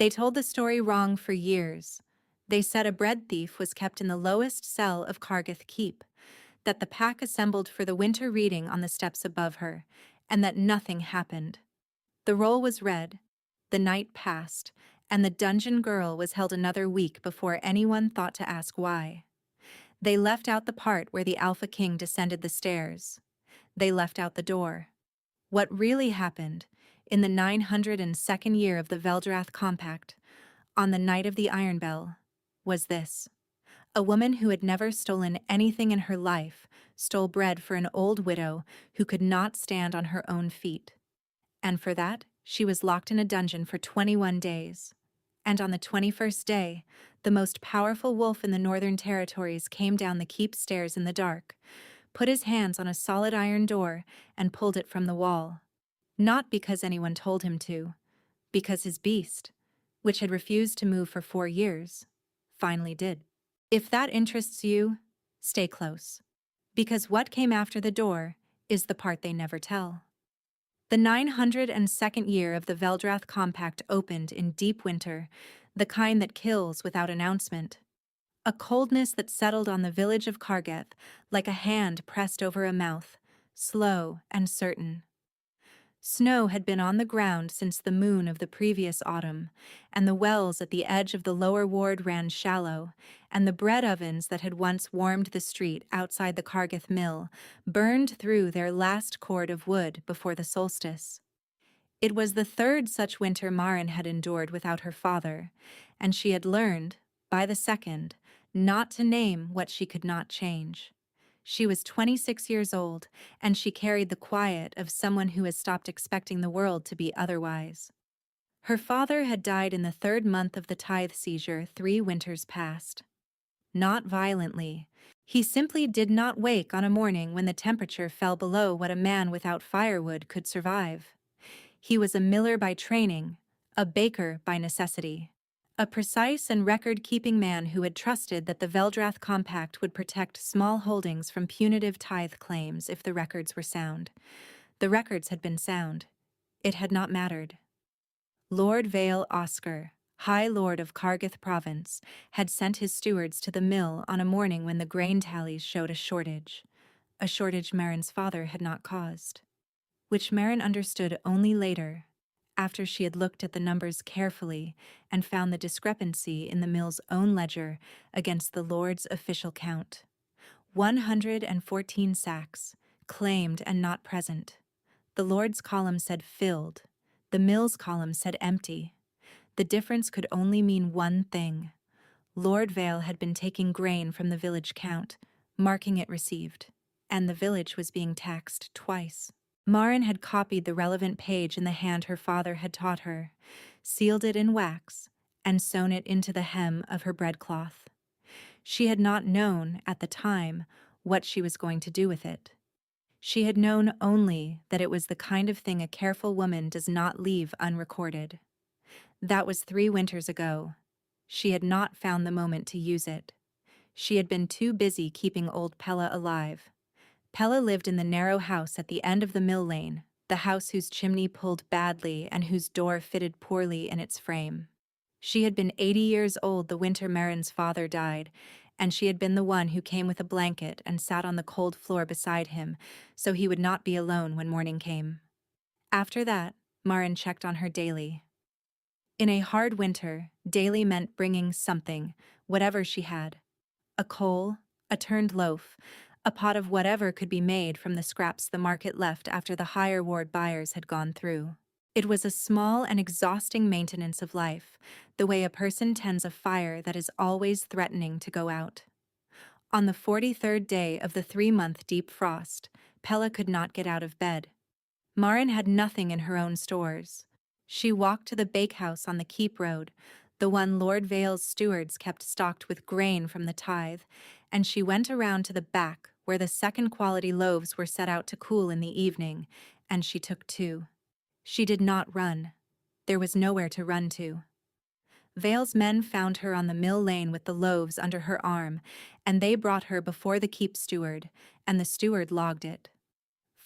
They told the story wrong for years. They said a bread thief was kept in the lowest cell of Kargith Keep, that the pack assembled for the winter reading on the steps above her, and that nothing happened. The roll was read, the night passed, and the dungeon girl was held another week before anyone thought to ask why. They left out the part where the Alpha King descended the stairs. They left out the door. What really happened, in the 902nd year of the Veldrath Compact, on the night of the Iron Bell, was this. A woman who had never stolen anything in her life stole bread for an old widow who could not stand on her own feet. And for that, she was locked in a dungeon for 21 days. And on the 21st day, the most powerful wolf in the Northern Territories came down the keep stairs in the dark, put his hands on a solid iron door, and pulled it from the wall. Not because anyone told him to, because his beast, which had refused to move for 4 years, finally did. If that interests you, stay close. Because what came after the door is the part they never tell. The 902nd year of the Veldrath Compact opened in deep winter, the kind that kills without announcement. A coldness that settled on the village of Kargeth like a hand pressed over a mouth, slow and certain. Snow had been on the ground since the moon of the previous autumn, and the wells at the edge of the lower ward ran shallow, and the bread ovens that had once warmed the street outside the Kargeth mill burned through their last cord of wood before the solstice. It was the third such winter Maren had endured without her father, and she had learned, by the second, not to name what she could not change. She was 26 years old, and she carried the quiet of someone who has stopped expecting the world to be otherwise. Her father had died in the 3rd month of the tithe seizure 3 winters past. Not violently. He simply did not wake on a morning when the temperature fell below what a man without firewood could survive. He was a miller by training, a baker by necessity. A precise and record-keeping man who had trusted that the Veldrath Compact would protect small holdings from punitive tithe claims if the records were sound. The records had been sound. It had not mattered. Lord Vale Oscar, High Lord of Kargith Province, had sent his stewards to the mill on a morning when the grain tallies showed a shortage Maren's father had not caused. Which Maren understood only later, after she had looked at the numbers carefully and found the discrepancy in the mill's own ledger against the Lord's official count. 114 sacks, claimed and not present. The Lord's column said filled. The mill's column said empty. The difference could only mean one thing. Lord Vale had been taking grain from the village count, marking it received, and the village was being taxed twice. Maren had copied the relevant page in the hand her father had taught her, sealed it in wax, and sewn it into the hem of her breadcloth. She had not known, at the time, what she was going to do with it. She had known only that it was the kind of thing a careful woman does not leave unrecorded. That was 3 winters ago. She had not found the moment to use it. She had been too busy keeping old Pella alive. Pella lived in the narrow house at the end of the mill lane, the house whose chimney pulled badly and whose door fitted poorly in its frame. She had been 80 years old the winter Maren's father died, and she had been the one who came with a blanket and sat on the cold floor beside him so he would not be alone when morning came. After that, Maren checked on her daily. In a hard winter, daily meant bringing something, whatever she had. A coal, a turned loaf, a pot of whatever could be made from the scraps the market left after the higher ward buyers had gone through. It was a small and exhausting maintenance of life, the way a person tends a fire that is always threatening to go out. On the 43rd day of the 3-month deep frost, Pella could not get out of bed. Maren had nothing in her own stores. She walked to the bakehouse on the Keep Road, the one Lord Vale's stewards kept stocked with grain from the tithe, and she went around to the back where the second-quality loaves were set out to cool in the evening, and she took 2. She did not run. There was nowhere to run to. Vale's men found her on the mill lane with the loaves under her arm, and they brought her before the keep steward, and the steward logged it.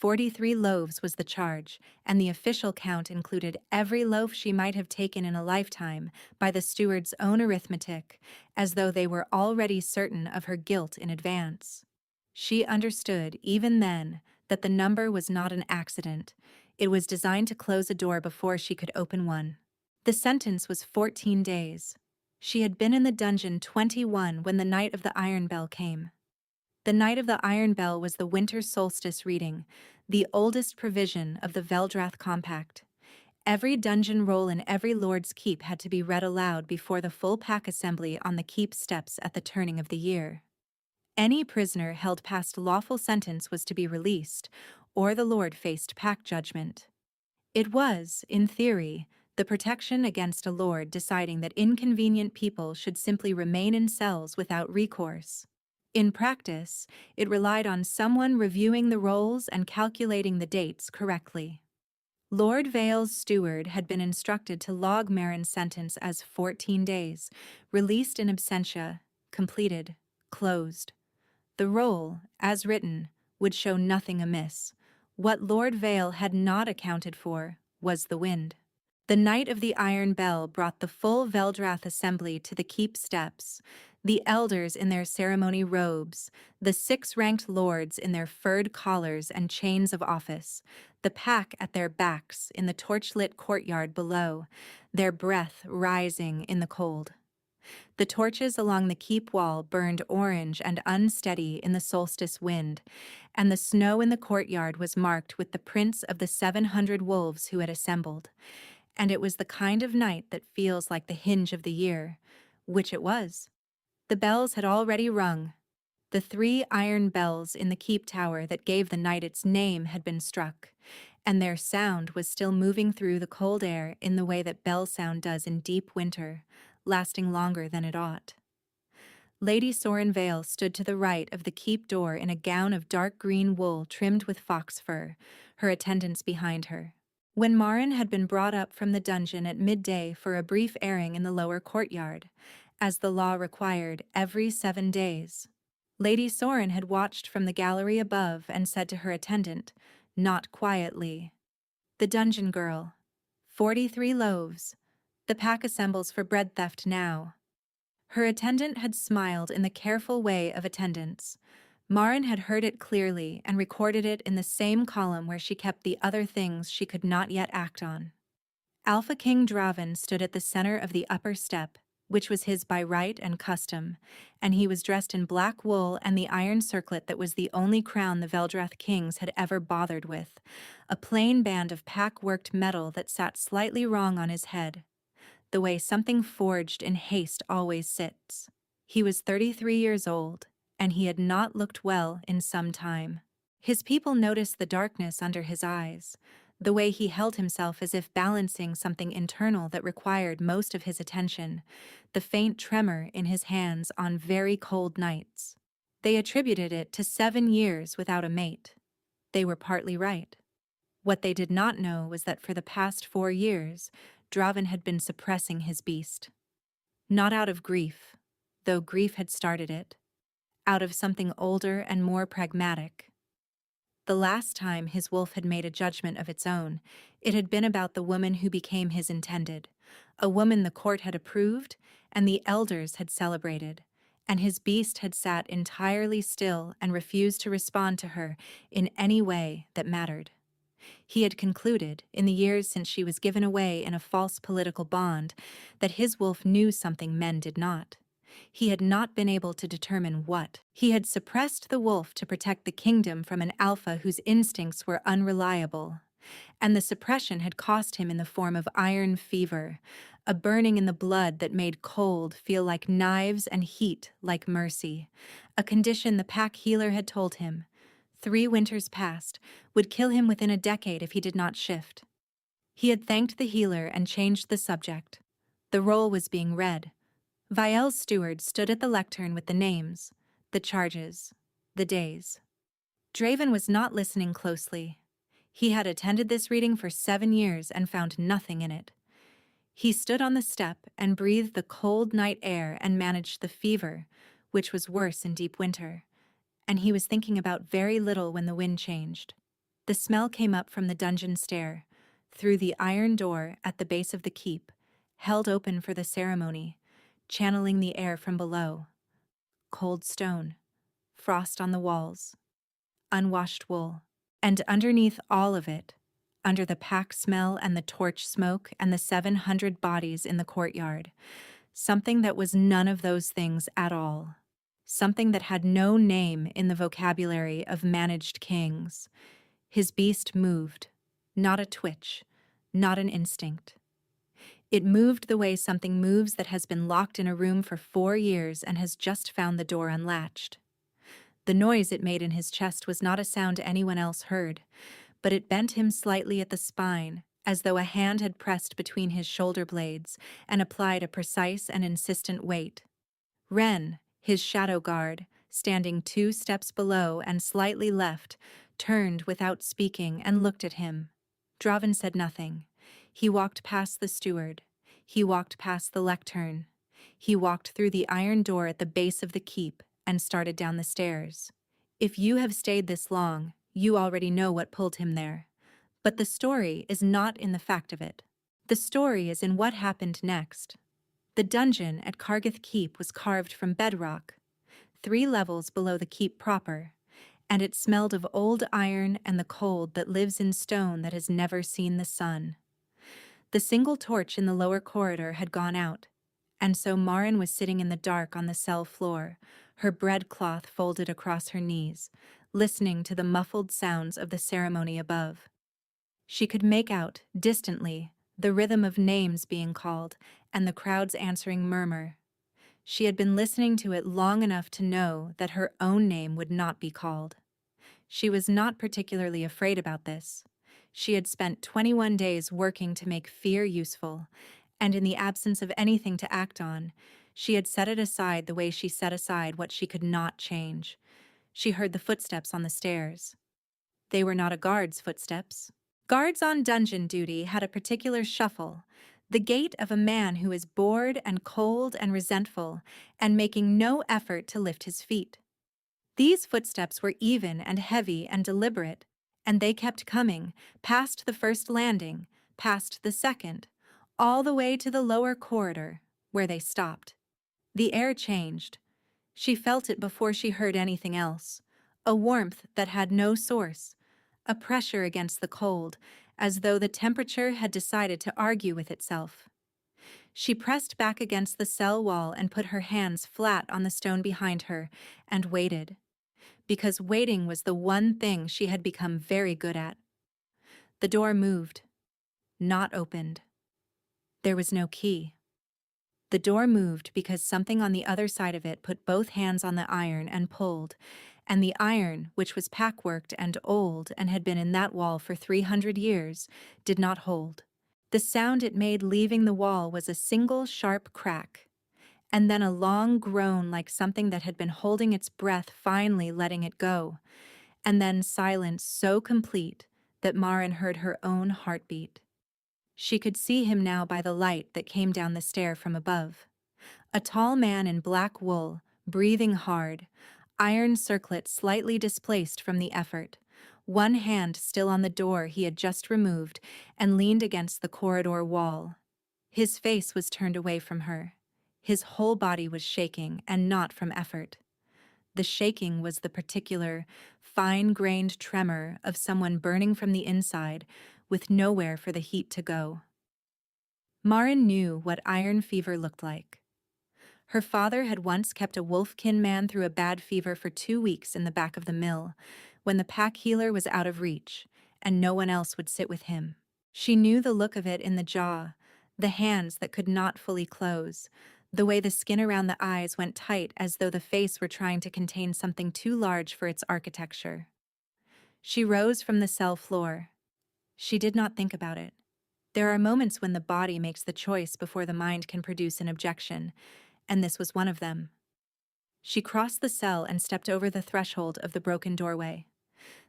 43 loaves was the charge, and the official count included every loaf she might have taken in a lifetime by the steward's own arithmetic, as though they were already certain of her guilt in advance. She understood, even then, that the number was not an accident. It was designed to close a door before she could open one. The sentence was 14 days. She had been in the dungeon 21 when the night of the Iron Bell came. The Night of the Iron Bell was the winter solstice reading, the oldest provision of the Veldrath Compact. Every dungeon roll in every lord's keep had to be read aloud before the full pack assembly on the keep steps at the turning of the year. Any prisoner held past lawful sentence was to be released, or the lord faced pack judgment. It was, in theory, the protection against a lord deciding that inconvenient people should simply remain in cells without recourse. In practice, it relied on someone reviewing the rolls and calculating the dates correctly. Lord Vale's steward had been instructed to log Marin's sentence as 14 days, released in absentia, completed, closed. The roll, as written, would show nothing amiss. What Lord Vale had not accounted for was the wind. The Night of the Iron Bell brought the full Veldrath assembly to the keep steps, the elders in their ceremony robes, the 6 ranked lords in their furred collars and chains of office, the pack at their backs in the torch-lit courtyard below, their breath rising in the cold. The torches along the keep wall burned orange and unsteady in the solstice wind, and the snow in the courtyard was marked with the prints of the 700 wolves who had assembled. And it was the kind of night that feels like the hinge of the year, which it was. The bells had already rung. The 3 iron bells in the keep tower that gave the night its name had been struck, and their sound was still moving through the cold air in the way that bell sound does in deep winter, lasting longer than it ought. Lady Soren Vale stood to the right of the keep door in a gown of dark green wool trimmed with fox fur, her attendants behind her. When Marin had been brought up from the dungeon at midday for a brief airing in the lower courtyard, as the law required every 7 days, Lady Soren had watched from the gallery above and said to her attendant, not quietly, "The dungeon girl. 43 loaves. The pack assembles for bread theft now." Her attendant had smiled in the careful way of attendants. Marin had heard it clearly and recorded it in the same column where she kept the other things she could not yet act on. Alpha King Draven stood at the center of the upper step, which was his by right and custom, and he was dressed in black wool and the iron circlet that was the only crown the Veldrath kings had ever bothered with, a plain band of pack-worked metal that sat slightly wrong on his head, the way something forged in haste always sits. He was 33 years old, and he had not looked well in some time. His people noticed the darkness under his eyes, the way he held himself as if balancing something internal that required most of his attention, the faint tremor in his hands on very cold nights. They attributed it to 7 years without a mate. They were partly right. What they did not know was that for the past 4 years, Draven had been suppressing his beast. Not out of grief, though grief had started it, out of something older and more pragmatic. The last time his wolf had made a judgment of its own, it had been about the woman who became his intended, a woman the court had approved and the elders had celebrated, and his beast had sat entirely still and refused to respond to her in any way that mattered. He had concluded, in the years since she was given away in a false political bond, that his wolf knew something men did not. He had not been able to determine what. He had suppressed the wolf to protect the kingdom from an alpha whose instincts were unreliable, and the suppression had cost him in the form of iron fever, a burning in the blood that made cold feel like knives and heat like mercy, a condition the pack healer had told him, 3 winters past, would kill him within a decade if he did not shift. He had thanked the healer and changed the subject. The roll was being read. Viel's steward stood at the lectern with the names, the charges, the days. Draven was not listening closely. He had attended this reading for 7 years and found nothing in it. He stood on the step and breathed the cold night air and managed the fever, which was worse in deep winter, and he was thinking about very little when the wind changed. The smell came up from the dungeon stair, through the iron door at the base of the keep, held open for the ceremony, channeling the air from below. Cold stone, frost on the walls, unwashed wool. And underneath all of it, under the pack smell and the torch smoke and the 700 bodies in the courtyard, something that was none of those things at all. Something that had no name in the vocabulary of managed kings. His beast moved, not a twitch, not an instinct. It moved the way something moves that has been locked in a room for 4 years and has just found the door unlatched. The noise it made in his chest was not a sound anyone else heard, but it bent him slightly at the spine, as though a hand had pressed between his shoulder blades and applied a precise and insistent weight. Ren, his shadow guard, standing 2 steps below and slightly left, turned without speaking and looked at him. Draven said nothing. He walked past the steward. He walked past the lectern. He walked through the iron door at the base of the keep and started down the stairs. If you have stayed this long, you already know what pulled him there. But the story is not in the fact of it. The story is in what happened next. The dungeon at Kargith Keep was carved from bedrock, 3 levels below the keep proper, and it smelled of old iron and the cold that lives in stone that has never seen the sun. The single torch in the lower corridor had gone out, and so Maren was sitting in the dark on the cell floor, her breadcloth folded across her knees, listening to the muffled sounds of the ceremony above. She could make out, distantly, the rhythm of names being called and the crowd's answering murmur. She had been listening to it long enough to know that her own name would not be called. She was not particularly afraid about this. She had spent 21 days working to make fear useful, and in the absence of anything to act on, she had set it aside the way she set aside what she could not change. She heard the footsteps on the stairs. They were not a guard's footsteps. Guards on dungeon duty had a particular shuffle, the gait of a man who is bored and cold and resentful and making no effort to lift his feet. These footsteps were even and heavy and deliberate, and they kept coming, past the first landing, past the second, all the way to the lower corridor, where they stopped. The air changed. She felt it before she heard anything else, a warmth that had no source, a pressure against the cold, as though the temperature had decided to argue with itself. She pressed back against the cell wall and put her hands flat on the stone behind her and waited, because waiting was the one thing she had become very good at. The door moved, not opened. There was no key. The door moved because something on the other side of it put both hands on the iron and pulled, and the iron, which was pack-worked and old and had been in that wall for 300 years, did not hold. The sound it made leaving the wall was a single sharp crack, and then a long groan like something that had been holding its breath finally letting it go, and then silence so complete that Maren heard her own heartbeat. She could see him now by the light that came down the stair from above. A tall man in black wool, breathing hard, iron circlet slightly displaced from the effort, one hand still on the door he had just removed and leaned against the corridor wall. His face was turned away from her. His whole body was shaking, and not from effort. The shaking was the particular, fine-grained tremor of someone burning from the inside, with nowhere for the heat to go. Maren knew what iron fever looked like. Her father had once kept a wolfkin man through a bad fever for 2 weeks in the back of the mill, when the pack healer was out of reach, and no one else would sit with him. She knew the look of it in the jaw, the hands that could not fully close, the way the skin around the eyes went tight as though the face were trying to contain something too large for its architecture. She rose from the cell floor. She did not think about it. There are moments when the body makes the choice before the mind can produce an objection, and this was one of them. She crossed the cell and stepped over the threshold of the broken doorway.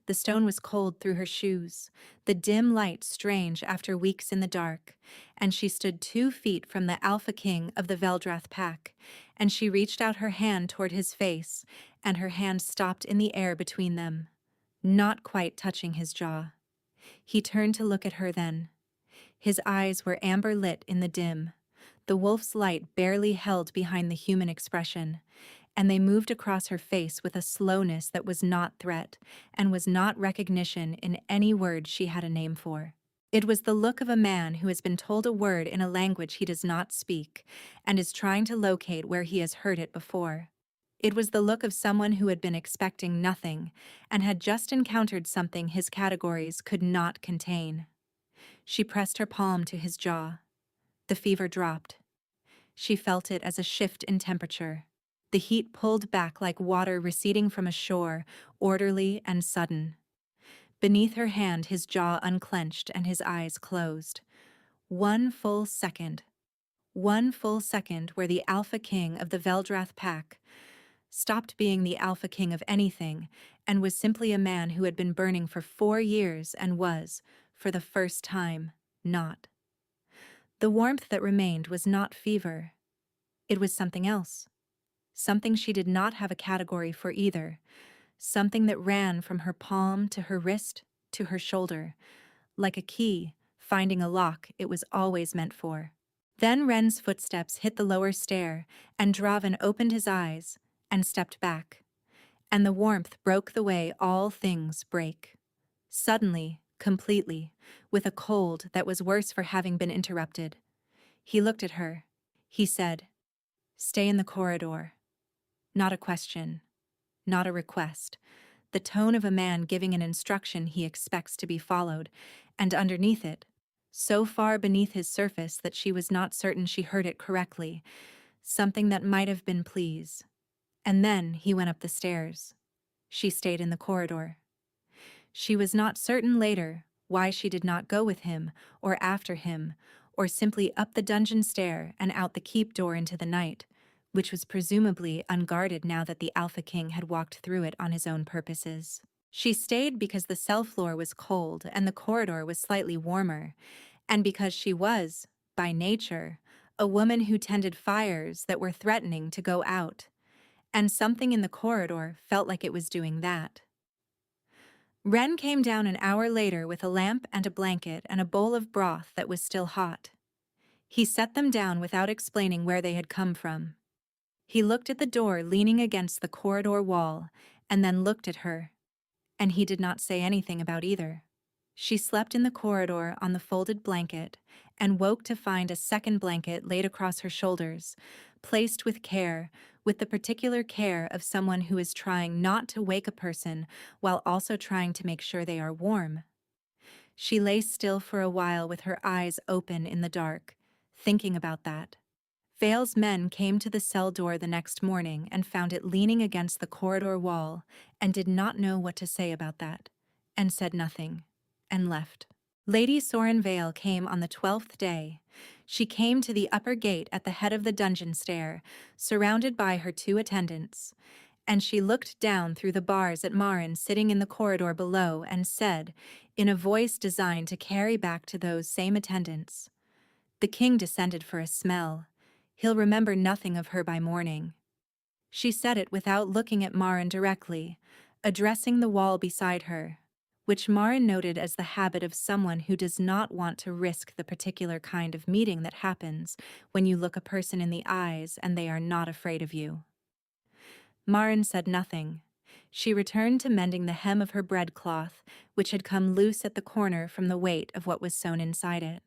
The stone was cold through her shoes, the dim light strange after weeks in the dark, and she stood 2 feet from the Alpha King of the Veldrath pack, and she reached out her hand toward his face, and her hand stopped in the air between them. not quite touching his jaw. He turned to look at her then. His eyes were amber lit in the dim, the wolf's light barely held behind the human expression, and they moved across her face with a slowness that was not threat and was not recognition in any word she had a name for. It was the look of a man who has been told a word in a language he does not speak and is trying to locate where he has heard it before. It was the look of someone who had been expecting nothing and had just encountered something his categories could not contain. She pressed her palm to his jaw. The fever dropped. She felt it as a shift in temperature. The heat pulled back like water receding from a shore, orderly and sudden. Beneath her hand, his jaw unclenched and his eyes closed. 1 full second. 1 full second where the Alpha King of the Veldrath pack stopped being the Alpha King of anything and was simply a man who had been burning for 4 years and was, for the first time, not. The warmth that remained was not fever. It was something else. Something she did not have a category for either. Something that ran from her palm to her wrist to her shoulder, like a key finding a lock it was always meant for. Then Ren's footsteps hit the lower stair, and Draven opened his eyes and stepped back. And the warmth broke the way all things break. Suddenly, completely, with a cold that was worse for having been interrupted. He looked at her. He said, "Stay in the corridor." Not a question. Not a request. The tone of a man giving an instruction he expects to be followed, and underneath it, so far beneath his surface that she was not certain she heard it correctly, something that might have been please. And then he went up the stairs. She stayed in the corridor. She was not certain later why she did not go with him or after him, or simply up the dungeon stair and out the keep door into the night, which was presumably unguarded now that the Alpha King had walked through it on his own purposes. She stayed because the cell floor was cold and the corridor was slightly warmer, and because she was, by nature, a woman who tended fires that were threatening to go out, and something in the corridor felt like it was doing that. Ren came down an hour later with a lamp and a blanket and a bowl of broth that was still hot. He set them down without explaining where they had come from. He looked at the door leaning against the corridor wall, and then looked at her. And he did not say anything about either. She slept in the corridor on the folded blanket, and woke to find a second blanket laid across her shoulders, placed with care, with the particular care of someone who is trying not to wake a person while also trying to make sure they are warm. She lay still for a while with her eyes open in the dark, thinking about that. Vale's men came to the cell door the next morning and found it leaning against the corridor wall and did not know what to say about that, and said nothing, and left. Lady Soren Vale came on the 12th day. She came to the upper gate at the head of the dungeon stair, surrounded by her 2 attendants, and she looked down through the bars at Marin sitting in the corridor below and said, in a voice designed to carry back to those same attendants, "The king descended for a smell. He'll remember nothing of her by morning." She said it without looking at Marin directly, addressing the wall beside her, which Marin noted as the habit of someone who does not want to risk the particular kind of meeting that happens when you look a person in the eyes and they are not afraid of you. Marin said nothing. She returned to mending the hem of her breadcloth, which had come loose at the corner from the weight of what was sewn inside it.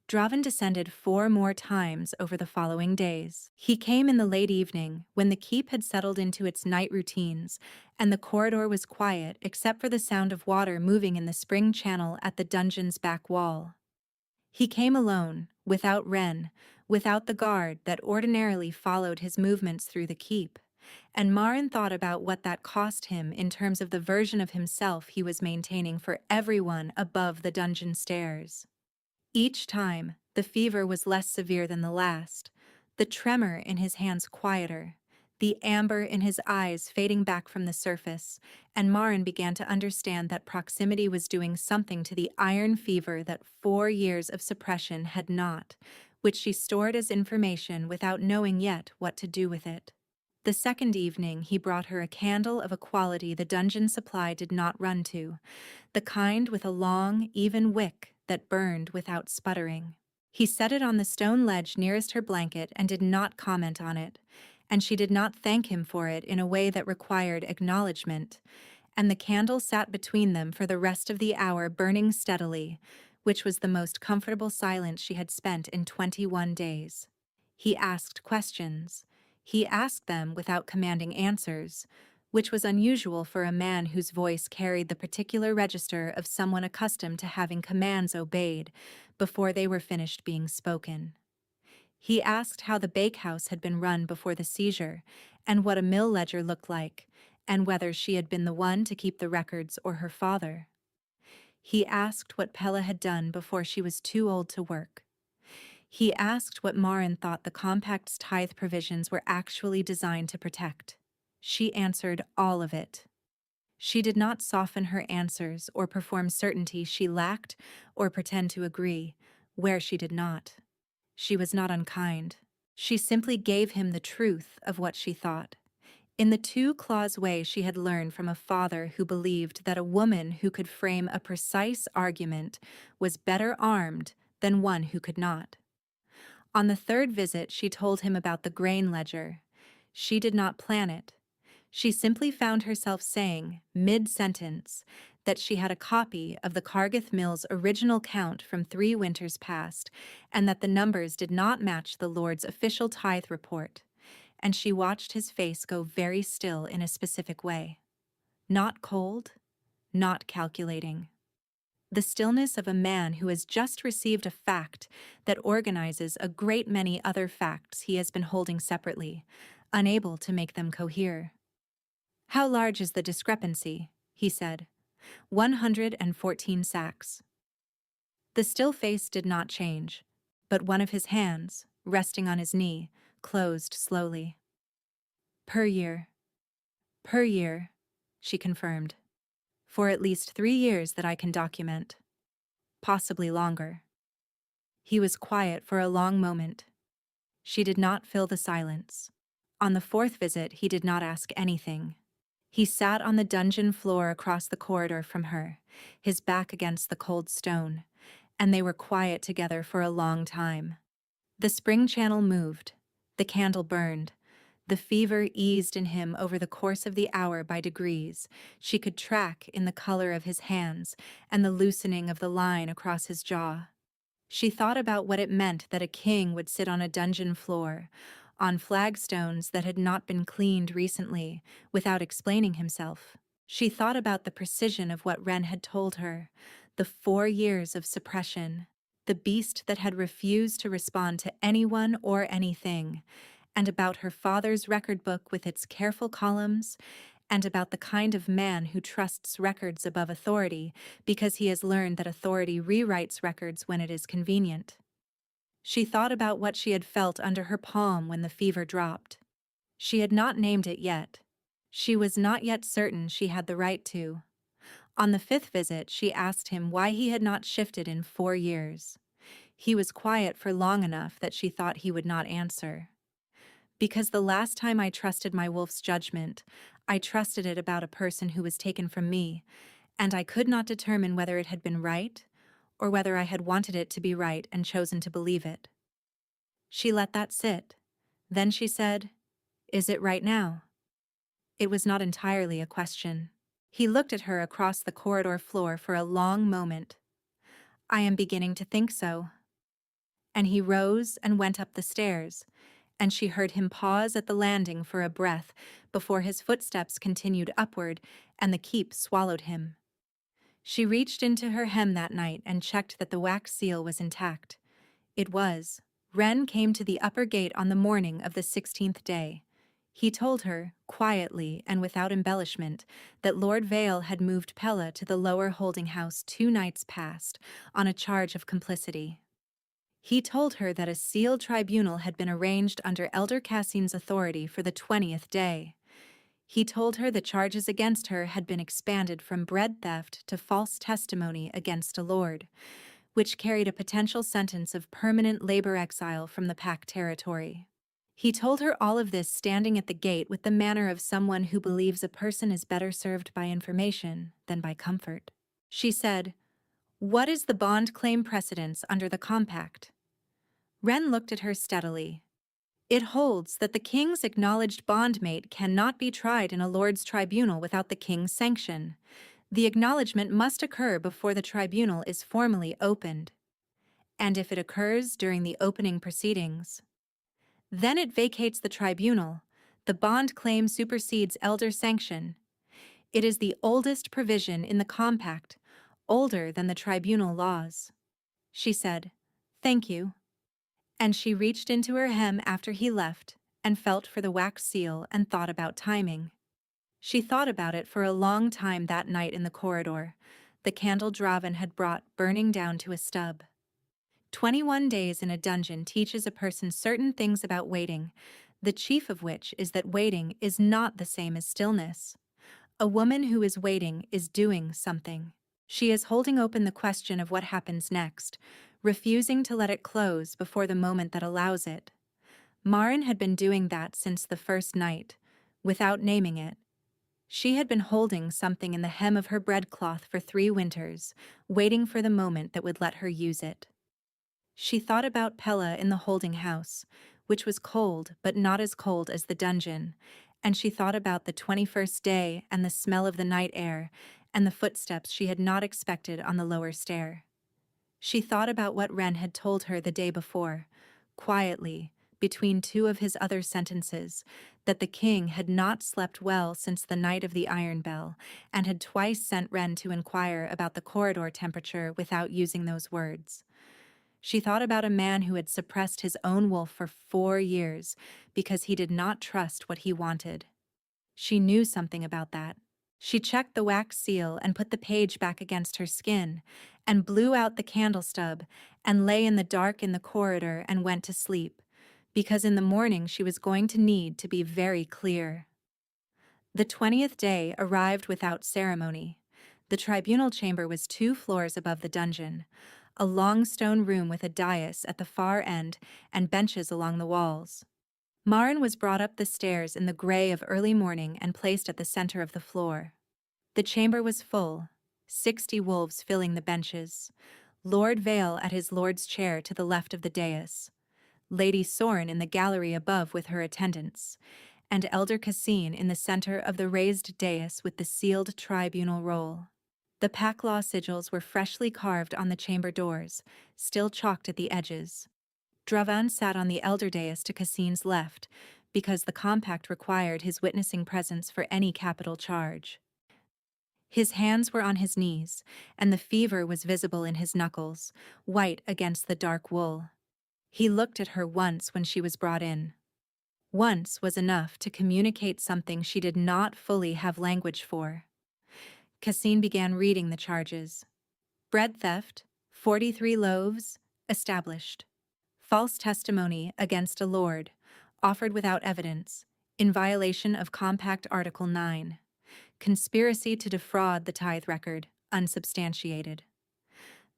Draven descended 4 more times over the following days. He came in the late evening, when the keep had settled into its night routines, and the corridor was quiet except for the sound of water moving in the spring channel at the dungeon's back wall. He came alone, without Ren, without the guard that ordinarily followed his movements through the keep, and Marin thought about what that cost him in terms of the version of himself he was maintaining for everyone above the dungeon stairs. Each time, the fever was less severe than the last, the tremor in his hands quieter, the amber in his eyes fading back from the surface, and Marin began to understand that proximity was doing something to the iron fever that 4 years of suppression had not, which she stored as information without knowing yet what to do with it. The second evening he brought her a candle of a quality the dungeon supply did not run to, the kind with a long, even wick that burned without sputtering. He set it on the stone ledge nearest her blanket and did not comment on it, and she did not thank him for it in a way that required acknowledgement, and the candle sat between them for the rest of the hour burning steadily, which was the most comfortable silence she had spent in 21 days. He asked questions. He asked them without commanding answers, which was unusual for a man whose voice carried the particular register of someone accustomed to having commands obeyed before they were finished being spoken. He asked how the bakehouse had been run before the seizure, and what a mill ledger looked like, and whether she had been the one to keep the records or her father. He asked what Pella had done before she was too old to work. He asked what Marin thought the compact's tithe provisions were actually designed to protect. She answered all of it. She did not soften her answers or perform certainty she lacked or pretend to agree, where she did not. She was not unkind. She simply gave him the truth of what she thought, in the two-clause way she had learned from a father who believed that a woman who could frame a precise argument was better armed than one who could not. On the third visit, she told him about the grain ledger. She did not plan it. She simply found herself saying, mid-sentence, that she had a copy of the Cargith Mill's original count from 3 winters past, and that the numbers did not match the Lord's official tithe report. And she watched his face go very still in a specific way. Not cold, not calculating. The stillness of a man who has just received a fact that organizes a great many other facts he has been holding separately, unable to make them cohere. "How large is the discrepancy?" he said. 114 sacks. The still face did not change, but one of his hands, resting on his knee, closed slowly. Per year. Per year, she confirmed. For at least 3 years that I can document. Possibly longer. He was quiet for a long moment. She did not fill the silence. On the fourth visit, he did not ask anything. He sat on the dungeon floor across the corridor from her, his back against the cold stone, and they were quiet together for a long time. The spring channel moved. The candle burned. The fever eased in him over the course of the hour by degrees. She could track in the color of his hands and the loosening of the line across his jaw. She thought about what it meant that a king would sit on a dungeon floor, on flagstones that had not been cleaned recently, without explaining himself. She thought about the precision of what Wren had told her, the 4 years of suppression, the beast that had refused to respond to anyone or anything, and about her father's record book with its careful columns, and about the kind of man who trusts records above authority because he has learned that authority rewrites records when it is convenient. She thought about what she had felt under her palm when the fever dropped. She had not named it yet. She was not yet certain she had the right to. On the 5th visit, she asked him why he had not shifted in 4 years. He was quiet for long enough that she thought he would not answer. Because the last time I trusted my wolf's judgment, I trusted it about a person who was taken from me, and I could not determine whether it had been right, or whether I had wanted it to be right and chosen to believe it. She let that sit. Then she said, "Is it right now?" It was not entirely a question. He looked at her across the corridor floor for a long moment. "I am beginning to think so." And he rose and went up the stairs, and she heard him pause at the landing for a breath before his footsteps continued upward and the keep swallowed him. She reached into her hem that night and checked that the wax seal was intact. It was. Wren came to the upper gate on the morning of the 16th day. He told her, quietly and without embellishment, that Lord Vale had moved Pella to the lower holding house 2 nights past on a charge of complicity. He told her that a sealed tribunal had been arranged under Elder Cassine's authority for the 20th day. He told her the charges against her had been expanded from bread theft to false testimony against a lord, which carried a potential sentence of permanent labor exile from the Pack territory. He told her all of this standing at the gate with the manner of someone who believes a person is better served by information than by comfort. She said, "What is the bond claim precedence under the compact?" Wren looked at her steadily. "It holds that the king's acknowledged bondmate cannot be tried in a lord's tribunal without the king's sanction. The acknowledgement must occur before the tribunal is formally opened. And if it occurs during the opening proceedings, then it vacates the tribunal. The bond claim supersedes elder sanction. It is the oldest provision in the compact, older than the tribunal laws." She said, "Thank you." And she reached into her hem after he left and felt for the wax seal and thought about timing. She thought about it for a long time that night in the corridor, the candle Draven had brought burning down to a stub. 21 days in a dungeon teaches a person certain things about waiting, the chief of which is that waiting is not the same as stillness. A woman who is waiting is doing something. She is holding open the question of what happens next, refusing to let it close before the moment that allows it. Maren had been doing that since the first night, without naming it. She had been holding something in the hem of her breadcloth for 3 winters, waiting for the moment that would let her use it. She thought about Pella in the holding house, which was cold but not as cold as the dungeon, and she thought about the 21st day and the smell of the night air and the footsteps she had not expected on the lower stair. She thought about what Wren had told her the day before, quietly, between 2 of his other sentences, that the king had not slept well since the night of the Iron Bell and had twice sent Wren to inquire about the corridor temperature without using those words. She thought about a man who had suppressed his own wolf for 4 years because he did not trust what he wanted. She knew something about that. She checked the wax seal and put the page back against her skin, and blew out the candle stub, and lay in the dark in the corridor and went to sleep, because in the morning she was going to need to be very clear. The 20th day arrived without ceremony. The tribunal chamber was 2 floors above the dungeon, a long stone room with a dais at the far end and benches along the walls. Maren was brought up the stairs in the gray of early morning and placed at the center of the floor. The chamber was full, 60 wolves filling the benches, Lord Vale at his lord's chair to the left of the dais, Lady Sorin in the gallery above with her attendants, and Elder Cassine in the center of the raised dais with the sealed tribunal roll. The pack law sigils were freshly carved on the chamber doors, still chalked at the edges. Draven sat on the elder dais to Cassine's left, because the compact required his witnessing presence for any capital charge. His hands were on his knees, and the fever was visible in his knuckles, white against the dark wool. He looked at her once when she was brought in. Once was enough to communicate something she did not fully have language for. Cassine began reading the charges. Bread theft, 43 loaves, established. False testimony against a lord, offered without evidence, in violation of Compact Article 9. Conspiracy to defraud the tithe record, unsubstantiated.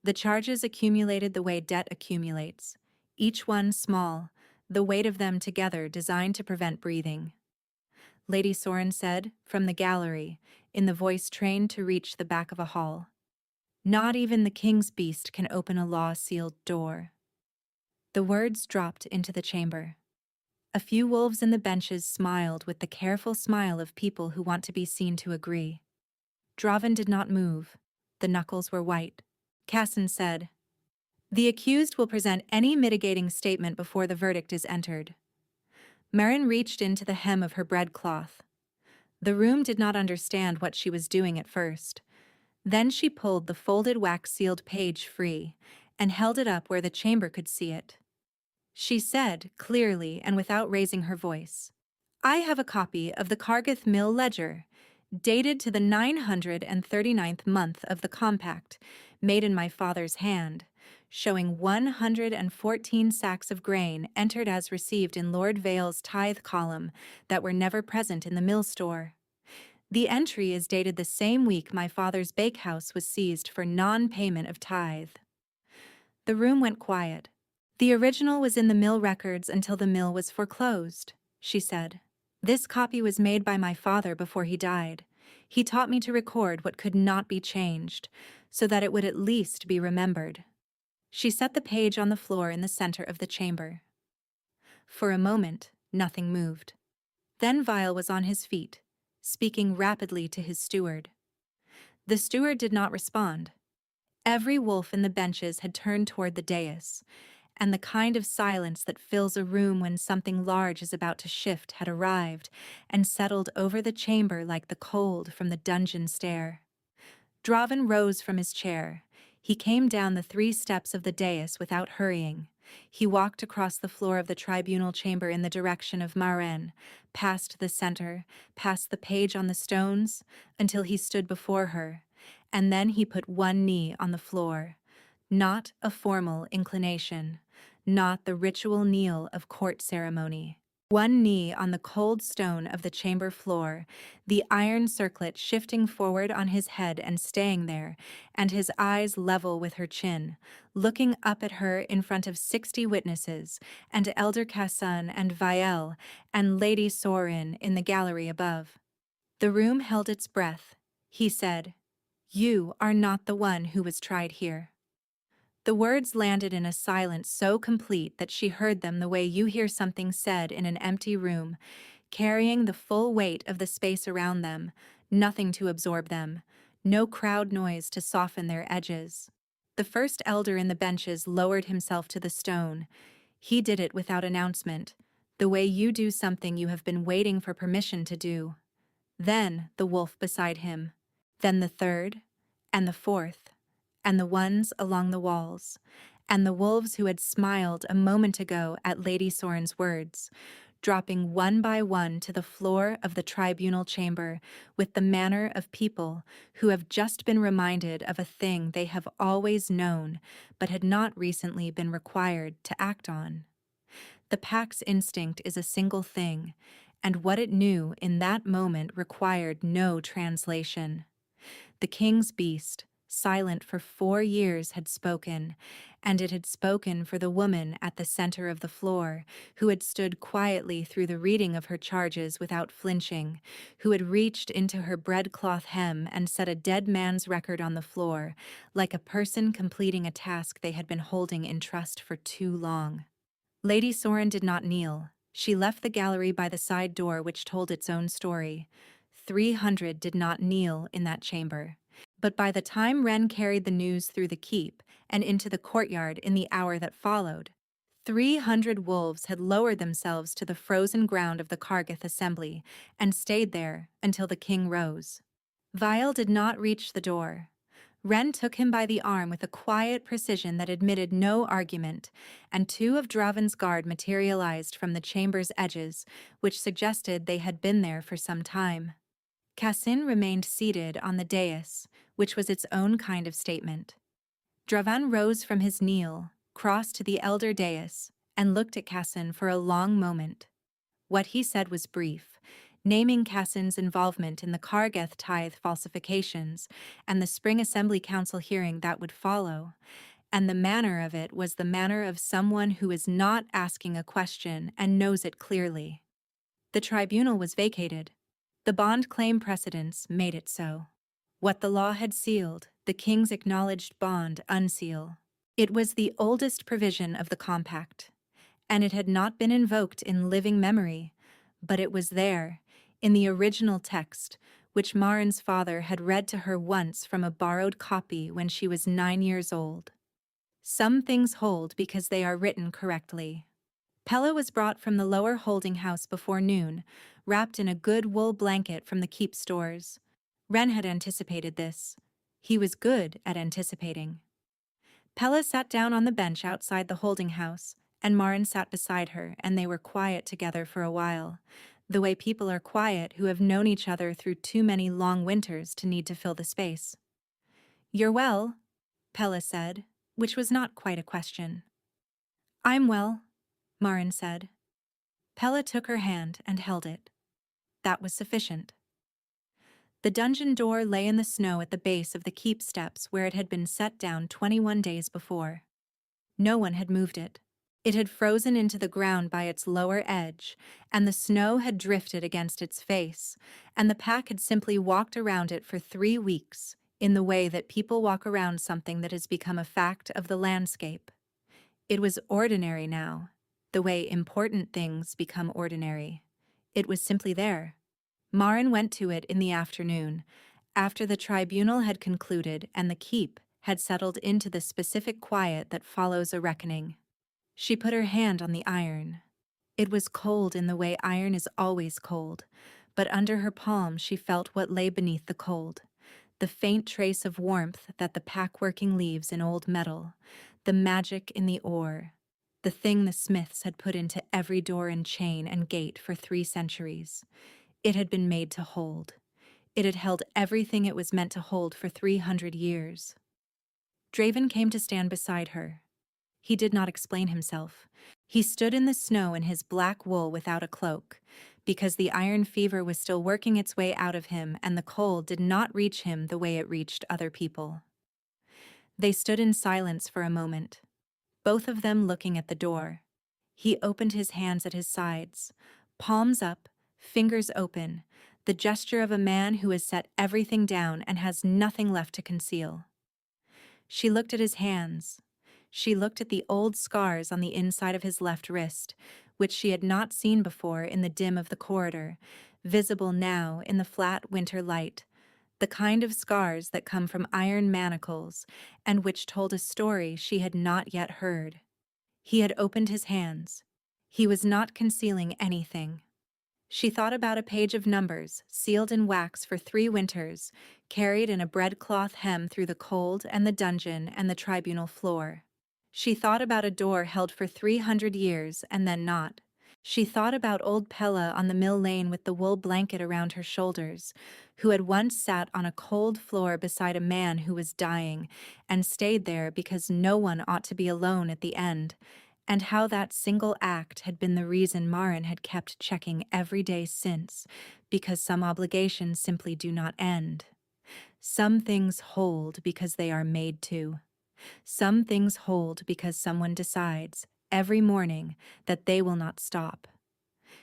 The charges accumulated the way debt accumulates, each one small, the weight of them together designed to prevent breathing. Lady Sorin said, from the gallery, in the voice trained to reach the back of a hall. "Not even the king's beast can open a law-sealed door." The words dropped into the chamber. A few wolves in the benches smiled with the careful smile of people who want to be seen to agree. Draven did not move. The knuckles were white. Cassin said, "The accused will present any mitigating statement before the verdict is entered." Maren reached into the hem of her breadcloth. The room did not understand what she was doing at first. Then she pulled the folded wax-sealed page free and held it up where the chamber could see it. She said, clearly and without raising her voice, "I have a copy of the Cargith Mill Ledger, dated to the 939th month of the compact, made in my father's hand, showing 114 sacks of grain entered as received in Lord Vale's tithe column that were never present in the mill store. The entry is dated the same week my father's bakehouse was seized for non-payment of tithe." The room went quiet. The original was in the mill records until the mill was foreclosed, she said. This copy was made by my father before he died. He taught me to record what could not be changed, so that it would at least be remembered. She set the page on the floor in the center of the chamber. For a moment, nothing moved. Then Vial was on his feet, speaking rapidly to his steward. The steward did not respond. Every wolf in the benches had turned toward the dais, and the kind of silence that fills a room when something large is about to shift had arrived and settled over the chamber like the cold from the dungeon stair. Draven rose from his chair. He came down the 3 steps of the dais without hurrying. He walked across the floor of the tribunal chamber in the direction of Maren, past the center, past the page on the stones, until he stood before her, and then he put one knee on the floor. Not a formal inclination, not the ritual kneel of court ceremony. One knee on the cold stone of the chamber floor, the iron circlet shifting forward on his head and staying there, and his eyes level with her chin, looking up at her in front of 60 witnesses, and Elder Cassan and Vial and Lady Sorin in the gallery above. The room held its breath. He said, "You are not the one who was tried here." The words landed in a silence so complete that she heard them the way you hear something said in an empty room, carrying the full weight of the space around them, nothing to absorb them, no crowd noise to soften their edges. The first elder in the benches lowered himself to the stone. He did it without announcement, the way you do something you have been waiting for permission to do. Then the wolf beside him, then the third, and the fourth, and the ones along the walls, and the wolves who had smiled a moment ago at Lady Sorin's words, dropping one by one to the floor of the tribunal chamber with the manner of people who have just been reminded of a thing they have always known but had not recently been required to act on. The pack's instinct is a single thing, and what it knew in that moment required no translation. The king's beast, silent for 4 years, had spoken, and it had spoken for the woman at the center of the floor, who had stood quietly through the reading of her charges without flinching, who had reached into her breadcloth hem and set a dead man's record on the floor, like a person completing a task they had been holding in trust for too long. Lady Sorin did not kneel. She left the gallery by the side door which told its own story. 300 did not kneel in that chamber. But by the time Wren carried the news through the keep and into the courtyard in the hour that followed, 300 wolves had lowered themselves to the frozen ground of the Kargath assembly and stayed there until the king rose. Vial did not reach the door. Wren took him by the arm with a quiet precision that admitted no argument, and 2 of Draven's guard materialized from the chamber's edges, which suggested they had been there for some time. Cassin remained seated on the dais, which was its own kind of statement. Draven rose from his kneel, crossed to the elder dais, and looked at Cassin for a long moment. What he said was brief, naming Cassin's involvement in the Kargath tithe falsifications and the spring assembly council hearing that would follow, and the manner of it was the manner of someone who is not asking a question and knows it clearly. The tribunal was vacated. The bond claim precedents made it so. What the law had sealed, the king's acknowledged bond unseal. It was the oldest provision of the compact, and it had not been invoked in living memory, but it was there, in the original text, which Marin's father had read to her once from a borrowed copy when she was 9 years old. Some things hold because they are written correctly. Pella was brought from the lower holding house before noon, wrapped in a good wool blanket from the keep stores. Wren had anticipated this. He was good at anticipating. Pella sat down on the bench outside the holding house, and Marin sat beside her, and they were quiet together for a while, the way people are quiet who have known each other through too many long winters to need to fill the space. "You're well," Pella said, which was not quite a question. "I'm well," Marin said. Pella took her hand and held it. That was sufficient. The dungeon door lay in the snow at the base of the keep steps where it had been set down 21 days before. No one had moved it. It had frozen into the ground by its lower edge, and the snow had drifted against its face, and the pack had simply walked around it for 3 weeks, in the way that people walk around something that has become a fact of the landscape. It was ordinary now, the way important things become ordinary. It was simply there. Maren went to it in the afternoon, after the tribunal had concluded and the keep had settled into the specific quiet that follows a reckoning. She put her hand on the iron. It was cold in the way iron is always cold, but under her palm she felt what lay beneath the cold. The faint trace of warmth that the pack-working leaves in old metal, the magic in the ore, the thing the smiths had put into every door and chain and gate for 3 centuries. It had been made to hold. It had held everything it was meant to hold for 300 years. Draven came to stand beside her. He did not explain himself. He stood in the snow in his black wool without a cloak, because the iron fever was still working its way out of him and the cold did not reach him the way it reached other people. They stood in silence for a moment, both of them looking at the door. He opened his hands at his sides, palms up, fingers open, the gesture of a man who has set everything down and has nothing left to conceal. She looked at his hands. She looked at the old scars on the inside of his left wrist, which she had not seen before in the dim of the corridor, visible now in the flat winter light, the kind of scars that come from iron manacles and which told a story she had not yet heard. He had opened his hands. He was not concealing anything. She thought about a page of numbers, sealed in wax for 3 winters, carried in a breadcloth hem through the cold and the dungeon and the tribunal floor. She thought about a door held for 300 years and then not. She thought about old Pella on the mill lane with the wool blanket around her shoulders, who had once sat on a cold floor beside a man who was dying, and stayed there because no one ought to be alone at the end, and how that single act had been the reason Maren had kept checking every day since, because some obligations simply do not end. Some things hold because they are made to. Some things hold because someone decides, every morning, that they will not stop.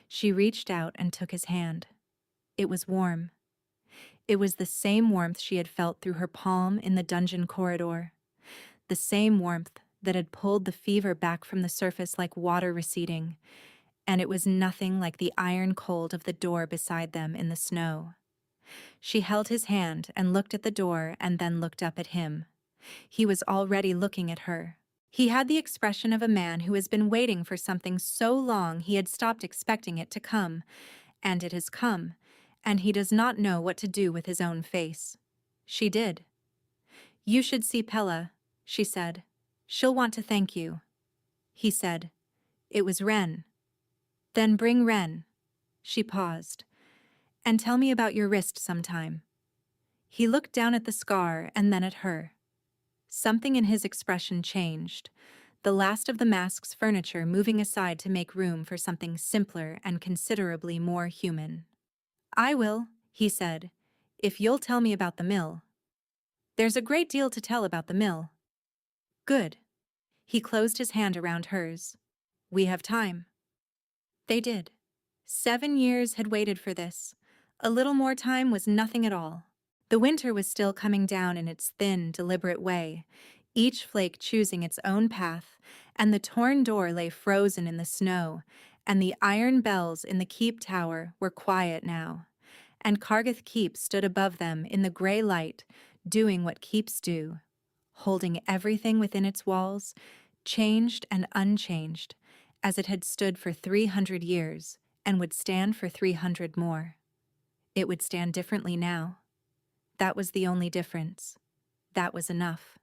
She reached out and took his hand. It was warm. It was the same warmth she had felt through her palm in the dungeon corridor. The same warmth that had pulled the fever back from the surface like water receding, and it was nothing like the iron cold of the door beside them in the snow. She held his hand and looked at the door and then looked up at him. He was already looking at her. He had the expression of a man who has been waiting for something so long he had stopped expecting it to come, and it has come, and he does not know what to do with his own face. She did. "You should see Pella," she said. "She'll want to thank you." He said, "It was Ren." "Then bring Ren." She paused. "And tell me about your wrist sometime." He looked down at the scar and then at her. Something in his expression changed, the last of the mask's furniture moving aside to make room for something simpler and considerably more human. "I will," he said, "if you'll tell me about the mill." "There's a great deal to tell about the mill." "Good." He closed his hand around hers. "We have time." They did. 7 years had waited for this. A little more time was nothing at all. The winter was still coming down in its thin, deliberate way, each flake choosing its own path, and the torn door lay frozen in the snow, and the iron bells in the keep tower were quiet now, and Kargath Keep stood above them in the gray light, doing what keeps do, holding everything within its walls, changed and unchanged, as it had stood for 300 years, and would stand for 300 more. It would stand differently now. That was the only difference. That was enough.